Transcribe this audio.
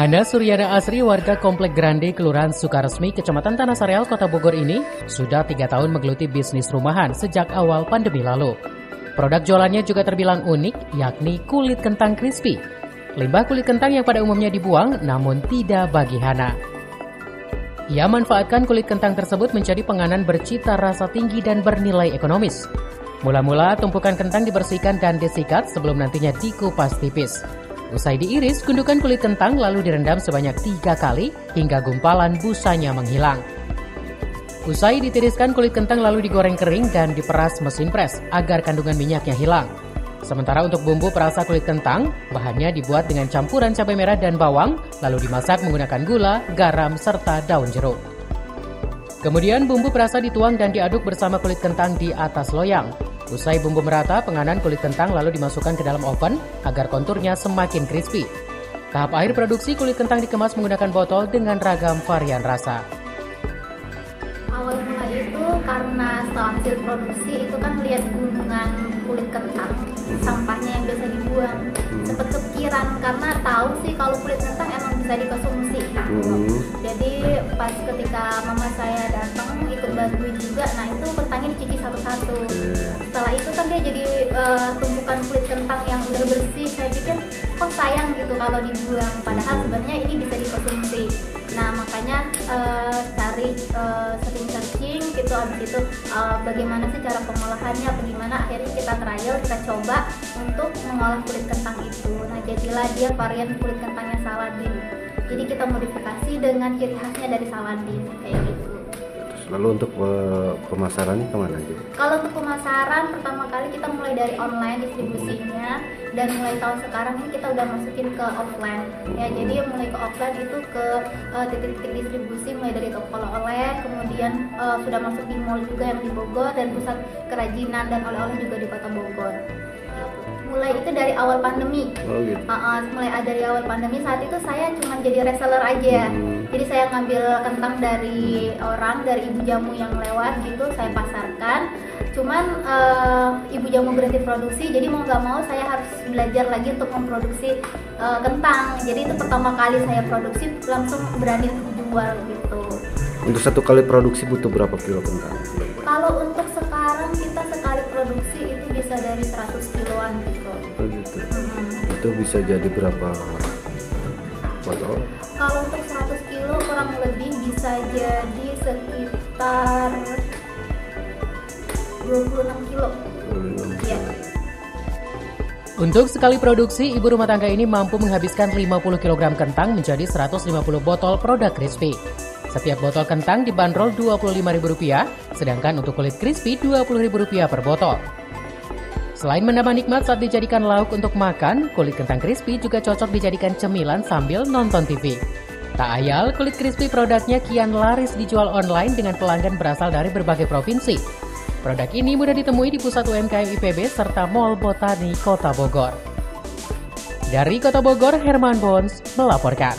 Hana Suryana Asri, warga Komplek Grande, Kelurahan Sukaresmi, Kecamatan Tanah Sareal, Kota Bogor ini sudah 3 tahun menggeluti bisnis rumahan sejak awal pandemi lalu. Produk jualannya juga terbilang unik, yakni kulit kentang crispy. Limbah kulit kentang yang pada umumnya dibuang, namun tidak bagi Hana. Ia manfaatkan kulit kentang tersebut menjadi penganan bercita rasa tinggi dan bernilai ekonomis. Mula-mula tumpukan kentang dibersihkan dan disikat sebelum nantinya dikupas tipis. Usai diiris, gundukan kulit kentang lalu direndam sebanyak 3 kali hingga gumpalan busanya menghilang. Usai ditiriskan kulit kentang lalu digoreng kering dan diperas mesin pres agar kandungan minyaknya hilang. Sementara untuk bumbu perasa kulit kentang, bahannya dibuat dengan campuran cabai merah dan bawang, lalu dimasak menggunakan gula, garam, serta daun jeruk. Kemudian bumbu perasa dituang dan diaduk bersama kulit kentang di atas loyang. Usai bumbu merata, penganan kulit kentang lalu dimasukkan ke dalam oven agar konturnya semakin crispy. Tahap akhir produksi, kulit kentang dikemas menggunakan botol dengan ragam varian rasa. Awal mula itu karena setelah hasil produksi itu kan melihat gunungan kulit kentang, sampahnya yang biasa dibuang. Sempat kepikiran karena tahu sih kalau kulit kentang emang bisa dikonsumsi. Jadi pas ketika mama saya datang ikut bantuin juga, nah itu kentangnya dicuci satu-satu. Setelah itu kan dia jadi tumpukan kulit kentang yang udah bersih. Saya pikir kok sayang gitu kalau dibuang, padahal sebenarnya ini bisa dikonsumsi. Nah makanya cari sering searching gitu, abis itu bagaimana sih cara pengolahannya, bagaimana akhirnya kita trial, kita coba untuk mengolah kulit kentang itu. Nah jadilah dia varian kulit kentangnya Saladin. Jadi kita modifikasi dengan ciri khasnya dari Saladin kayak gitu. Lalu untuk pemasarannya kemana gitu? Kalau untuk pemasaran pertama kali kita mulai dari online distribusinya, dan mulai tahun sekarang ini kita udah masukin ke offline. Ya jadi mulai ke offline itu ke titik-titik distribusi mulai dari toko oleh-oleh, kemudian sudah masuk di mall juga yang di Bogor dan pusat kerajinan dan oleh-oleh juga di Kota Bogor. Mulai itu dari awal pandemi. Oh, gitu. Mulai dari awal pandemi, saat itu saya cuma jadi reseller aja. Jadi saya ngambil kentang dari orang, dari ibu jamu yang lewat gitu, saya pasarkan. Cuman ibu jamu berhenti produksi, jadi mau nggak mau saya harus belajar lagi untuk memproduksi kentang. Jadi itu pertama kali saya produksi, langsung berani jual gitu. Untuk satu kali produksi butuh berapa kilo kentang? Kalau untuk sekarang kita sekali produksi itu bisa dari 100 kiloan gitu. Oh gitu. Itu bisa jadi berapa botol? Kalau untuk 100 kilo kurang lebih bisa jadi sekitar 26 kilo. Ya. Untuk sekali produksi, ibu rumah tangga ini mampu menghabiskan 50 kg kentang menjadi 150 botol produk crispy. Setiap botol kentang dibanderol Rp25.000, sedangkan untuk kulit crispy Rp20.000 per botol. Selain menambah nikmat saat dijadikan lauk untuk makan, kulit kentang crispy juga cocok dijadikan cemilan sambil nonton TV. Tak ayal, kulit crispy produknya kian laris dijual online dengan pelanggan berasal dari berbagai provinsi. Produk ini mudah ditemui di pusat UMKM IPB serta Mall Botani Kota Bogor. Dari Kota Bogor, Herman Bons melaporkan.